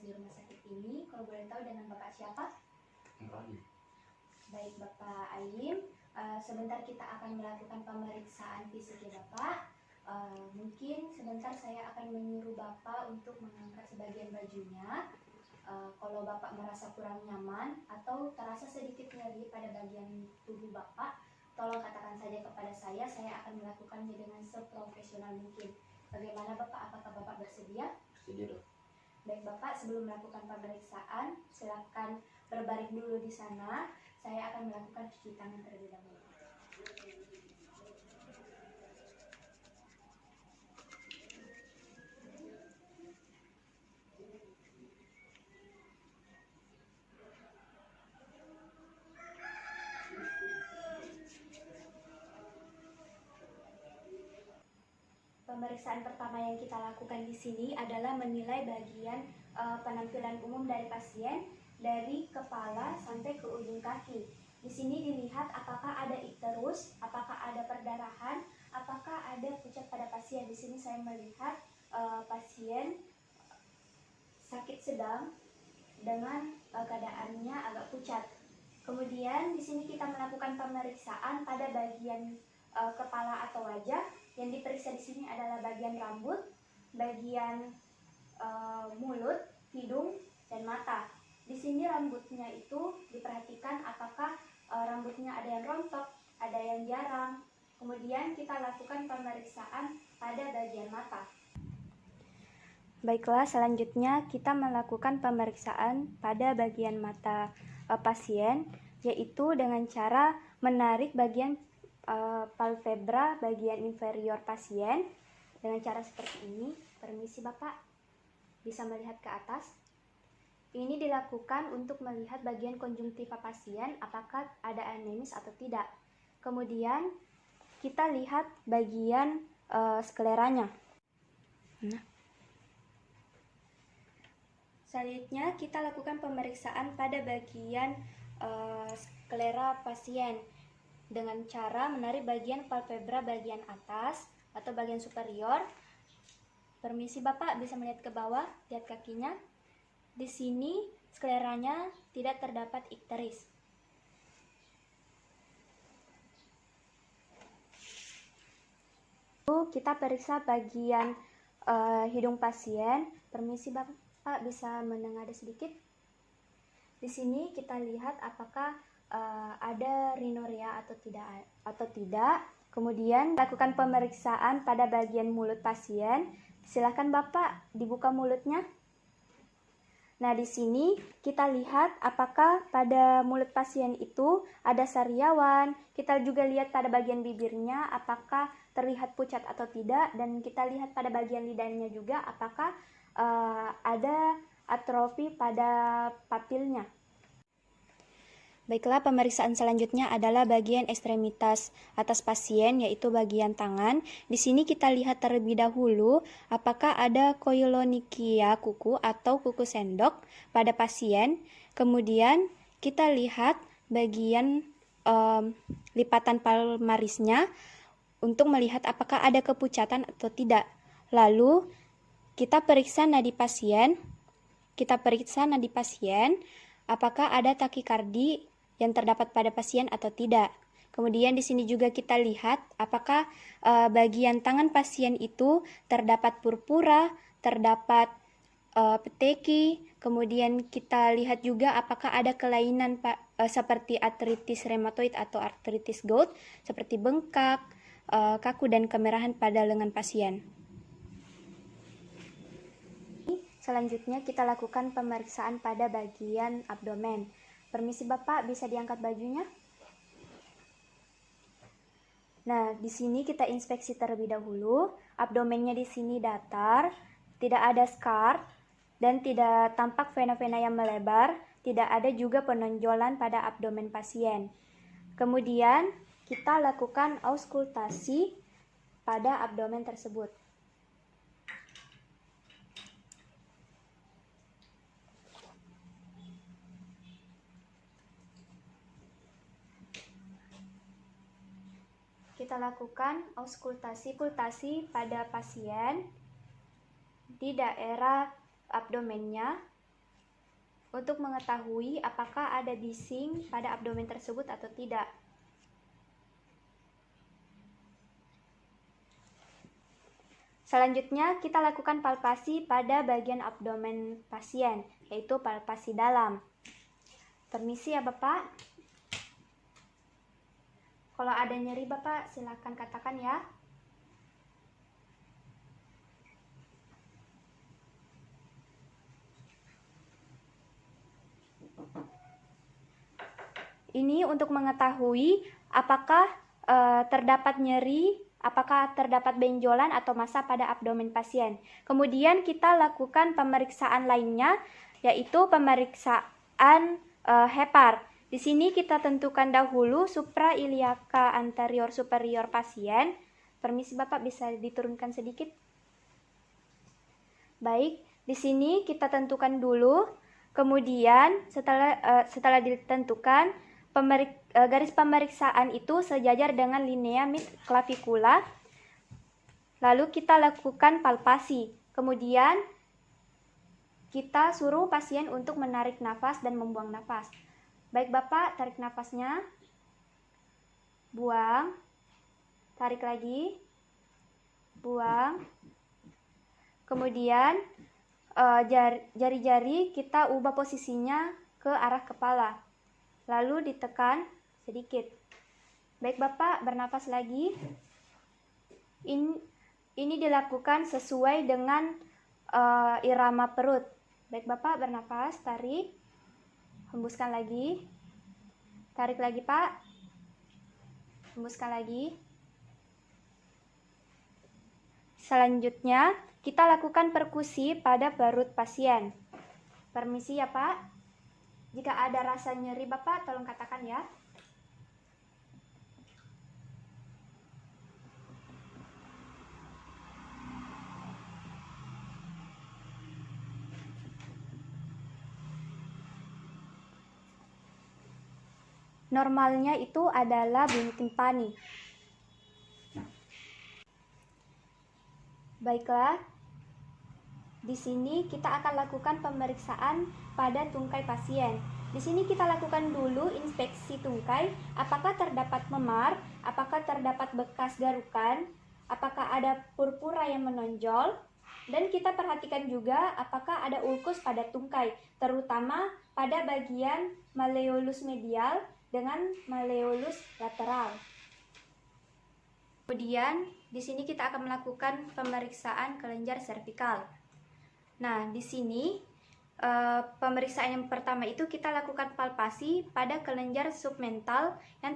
di rumah sakit ini. Kalau boleh tahu dengan Bapak siapa? Alim. Baik, Bapak Alim. Sebentar kita akan melakukan pemeriksaan fisik ya Bapak. Mungkin sebentar saya akan menyuruh Bapak untuk mengangkat sebagian bajunya. Kalau Bapak merasa kurang nyaman atau terasa sedikit nyeri pada bagian tubuh Bapak, tolong katakan saja kepada saya akan melakukannya dengan seprofesional mungkin. Bagaimana Bapak? Apakah Bapak bersedia? Bersedia, Dok. Baik Bapak, sebelum melakukan pemeriksaan, silakan berbaring dulu di sana. Saya akan melakukan cuci tangan terlebih dahulu. Pemeriksaan pertama yang kita lakukan di sini adalah menilai bagian penampilan umum dari pasien dari kepala sampai ke ujung kaki. Di sini dilihat apakah ada icterus, apakah ada perdarahan, apakah ada pucat pada pasien. Di sini saya melihat pasien sakit sedang dengan keadaannya agak pucat. Kemudian di sini kita melakukan pemeriksaan pada bagian kepala atau wajah. Yang diperiksa di sini adalah bagian rambut, bagian mulut, hidung, dan mata. Di sini rambutnya itu diperhatikan apakah rambutnya ada yang rontok, ada yang jarang. Kemudian kita lakukan pemeriksaan pada bagian mata. Baiklah, selanjutnya kita melakukan pemeriksaan pada bagian mata pasien, yaitu dengan cara menarik bagian palpebra bagian inferior pasien dengan cara seperti ini. Permisi Bapak, bisa melihat ke atas. Ini dilakukan untuk melihat bagian konjungtiva pasien apakah ada anemis atau tidak. Kemudian kita lihat bagian skleranya. Selanjutnya kita lakukan pemeriksaan pada bagian sklera pasien dengan cara menarik bagian palpebra bagian atas atau bagian superior. Permisi Bapak, bisa melihat ke bawah, lihat kakinya. Di sini skleranya tidak terdapat icteris. Lalu kita periksa bagian hidung pasien. Permisi Bapak, bisa menengadah sedikit. Di sini kita lihat apakah ada rhinorrhea atau tidak. Kemudian lakukan pemeriksaan pada bagian mulut pasien. Silakan Bapak dibuka mulutnya. Nah, di sini kita lihat apakah pada mulut pasien itu ada sariawan. Kita juga lihat pada bagian bibirnya apakah terlihat pucat atau tidak, dan kita lihat pada bagian lidahnya juga apakah ada atrofi pada papilnya. Baiklah, pemeriksaan selanjutnya adalah bagian ekstremitas atas pasien, yaitu bagian tangan. Di sini kita lihat terlebih dahulu apakah ada koilonychia kuku atau kuku sendok pada pasien. Kemudian kita lihat bagian lipatan palmarisnya untuk melihat apakah ada kepucatan atau tidak. Lalu kita periksa nadi pasien. Apakah ada takikardi yang terdapat pada pasien atau tidak. Kemudian di sini juga kita lihat apakah bagian tangan pasien itu terdapat purpura, terdapat peteki. Kemudian kita lihat juga apakah ada kelainan seperti artritis rheumatoid atau artritis gout, seperti bengkak, kaku, dan kemerahan pada lengan pasien. Selanjutnya kita lakukan pemeriksaan pada bagian abdomen. Permisi Bapak, bisa diangkat bajunya? Nah, di sini kita inspeksi terlebih dahulu. Abdomennya di sini datar, tidak ada scar, dan tidak tampak vena-vena yang melebar. Tidak ada juga penonjolan pada abdomen pasien. Kemudian kita lakukan auskultasi pada abdomen tersebut. Kita lakukan auskultasi pada pasien di daerah abdomennya. untuk mengetahui apakah ada bising pada abdomen tersebut atau tidak. Selanjutnya, kita lakukan palpasi pada bagian abdomen pasien, yaitu palpasi dalam. Permisi ya Bapak. Kalau ada nyeri Bapak, silakan katakan ya. Ini untuk mengetahui apakah terdapat nyeri, apakah terdapat benjolan atau massa pada abdomen pasien. Kemudian kita lakukan pemeriksaan lainnya, yaitu pemeriksaan hepar. Di sini kita tentukan dahulu suprailiaka anterior superior pasien. Permisi Bapak, bisa diturunkan sedikit. Baik, di sini kita tentukan dulu. Kemudian setelah ditentukan, garis pemeriksaan itu sejajar dengan linea mid clavicula. Lalu kita lakukan palpasi. Kemudian kita suruh pasien untuk menarik nafas dan membuang nafas. Baik Bapak, tarik nafasnya. Buang. Tarik lagi. Buang. Kemudian jari-jari kita ubah posisinya ke arah kepala. Lalu ditekan sedikit. Baik Bapak, bernafas lagi. Ini dilakukan sesuai dengan irama perut. Baik Bapak, bernafas, tarik. Hembuskan lagi. Tarik lagi Pak. Hembuskan lagi. Selanjutnya, kita lakukan perkusi pada perut pasien. Permisi ya Pak. Jika ada rasa nyeri Bapak, tolong katakan ya. Normalnya itu adalah bunyi timpani. Baiklah, di sini kita akan lakukan pemeriksaan pada tungkai pasien. Di sini kita lakukan dulu inspeksi tungkai, apakah terdapat memar, apakah terdapat bekas garukan, apakah ada purpura yang menonjol, dan kita perhatikan juga apakah ada ulkus pada tungkai, terutama pada bagian malleolus medial dengan malleolus lateral. Kemudian di sini kita akan melakukan pemeriksaan kelenjar servikal. Nah, di sini pemeriksaan yang pertama itu kita lakukan palpasi pada kelenjar submental yang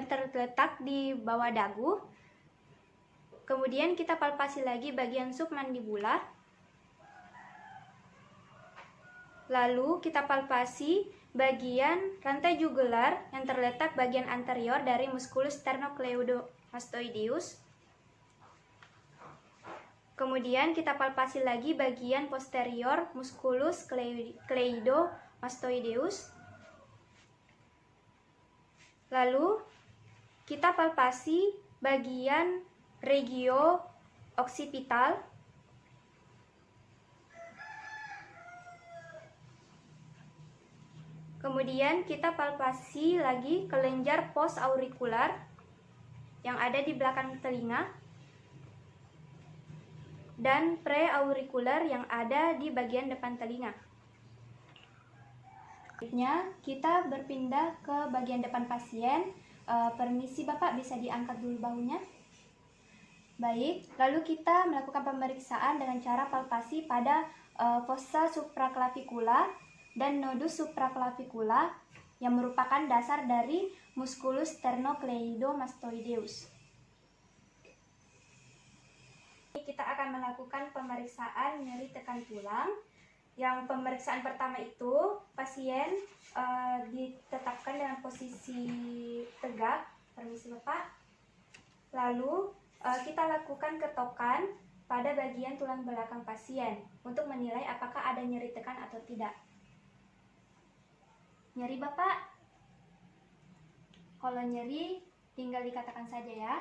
terletak di bawah dagu. Kemudian kita palpasi lagi bagian submandibula. Lalu kita palpasi bagian rantai jugular yang terletak bagian anterior dari musculus sternocleidomastoideus. Kemudian kita palpasi lagi bagian posterior musculus cleidomastoideus. Lalu kita palpasi bagian regio occipital. Kemudian kita palpasi lagi kelenjar post-aurikular yang ada di belakang telinga dan pre-aurikular yang ada di bagian depan telinga. Selanjutnya kita berpindah ke bagian depan pasien. Permisi Bapak, bisa diangkat dulu bahunya. Baik, lalu kita melakukan pemeriksaan dengan cara palpasi pada fossa supraclavicula dan nodus supraclavicula yang merupakan dasar dari musculus sternocleidomastoideus. Kita akan melakukan pemeriksaan nyeri tekan tulang. Yang pemeriksaan pertama itu pasien ditetapkan dalam posisi tegak. Permisi Bapak. Lalu kita lakukan ketokan pada bagian tulang belakang pasien untuk menilai apakah ada nyeri tekan atau tidak. Nyeri Bapak? Kalau nyeri tinggal dikatakan saja ya.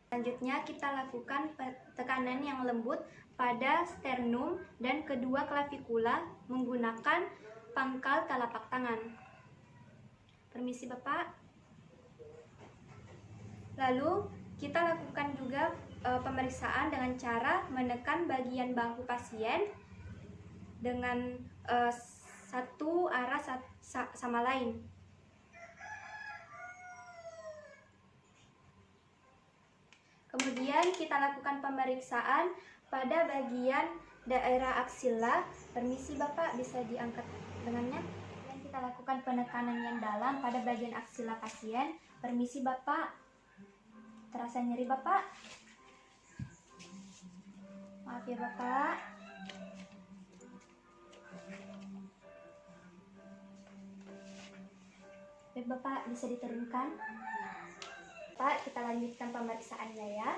Selanjutnya kita lakukan tekanan yang lembut pada sternum dan kedua klavikula menggunakan pangkal telapak tangan. Permisi Bapak. Lalu kita lakukan juga pemeriksaan dengan cara menekan bagian bahu pasien dengan satu arah sama lain. Kemudian kita lakukan pemeriksaan pada bagian daerah aksila. Permisi Bapak, bisa diangkat lengannya. Dan kita lakukan penekanan yang dalam pada bagian aksila pasien. Permisi Bapak. Terasa nyeri Bapak? Maaf ya Bapak. Baik Bapak, bisa diturunkan. Pak, kita lanjutkan pemeriksaannya ya.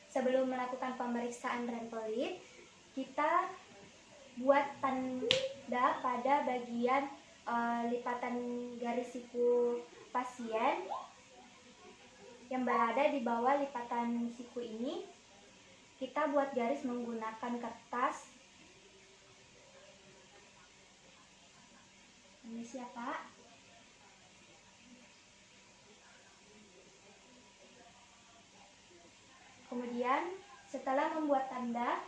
Sebelum melakukan pemeriksaan rem pelit, kita buat tanda pada bagian lipatan garis siku pasien yang berada di bawah lipatan siku ini. Kita buat garis menggunakan kertas. Ini siapa? Kemudian setelah membuat tanda,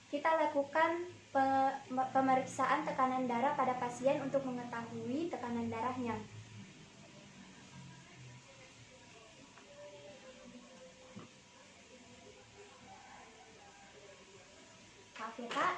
kita lakukan pemeriksaan tekanan darah pada pasien untuk mengetahui tekanan darahnya. Maaf ya Pak.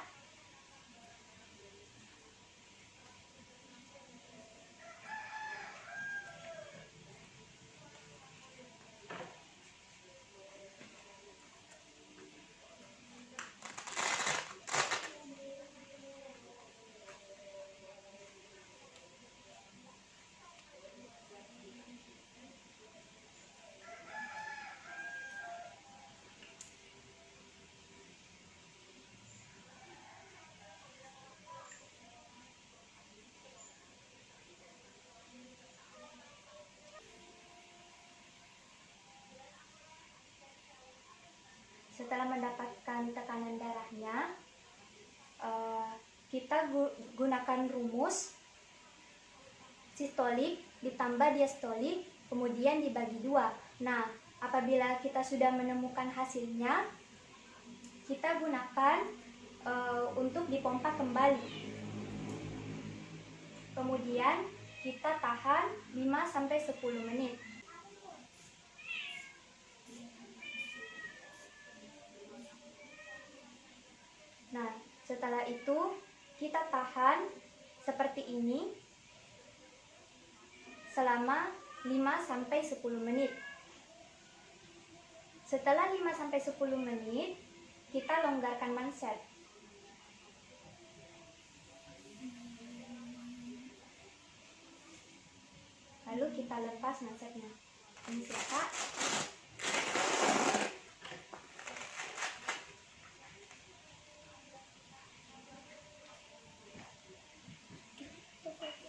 Setelah mendapatkan tekanan darahnya, kita gunakan rumus sistolik ditambah diastolik, kemudian dibagi 2. Nah, apabila kita sudah menemukan hasilnya, kita gunakan untuk dipompa kembali. Kemudian kita tahan 5-10 menit. Nah, setelah itu kita tahan seperti ini selama 5-10 menit. Setelah 5-10 menit, kita longgarkan manset. Lalu kita lepas mansetnya. Ini siapa?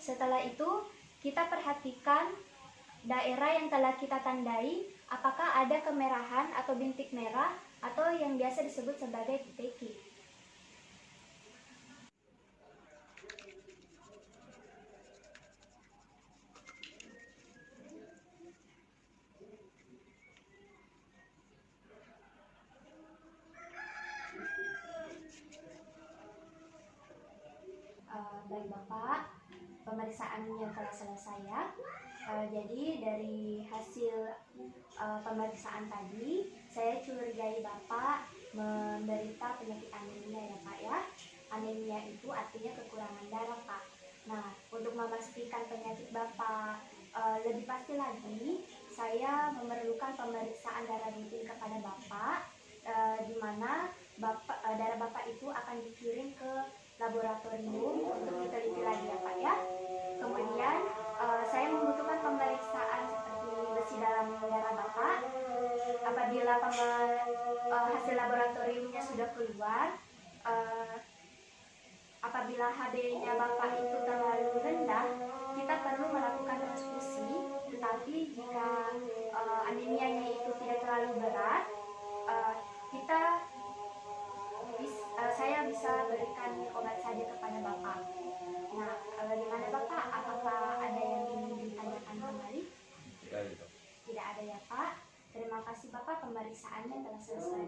Setelah itu, kita perhatikan daerah yang telah kita tandai, apakah ada kemerahan atau bintik merah atau yang biasa disebut sebagai peteki. Baik Bapak, pemeriksaannya telah selesai ya. Jadi dari hasil pemeriksaan tadi, saya curigai Bapak menderita penyakit anemia ya Pak ya. Anemia itu artinya kekurangan darah Pak. Nah, untuk memastikan penyakit Bapak lebih pasti lagi, saya memerlukan pemeriksaan darah rutin kepada Bapak, di mana darah Bapak itu akan dikirim ke laboratorium untuk diteliti lagi ya Pak ya. Kemudian saya membutuhkan pemeriksaan seperti besi dalam darah Bapak. Apabila hasil laboratoriumnya sudah keluar, apabila HB-nya Bapak itu terlalu rendah, kita perlu melakukan transfusi. Tetapi jika anemianya itu tidak terlalu berat, kita memberikan obat saja kepada Bapak. Nah, bagaimana Bapak? Apakah ada yang ingin ditanyakan kembali? Tidak ada ya Pak. Terima kasih Bapak, pemeriksaannya telah selesai.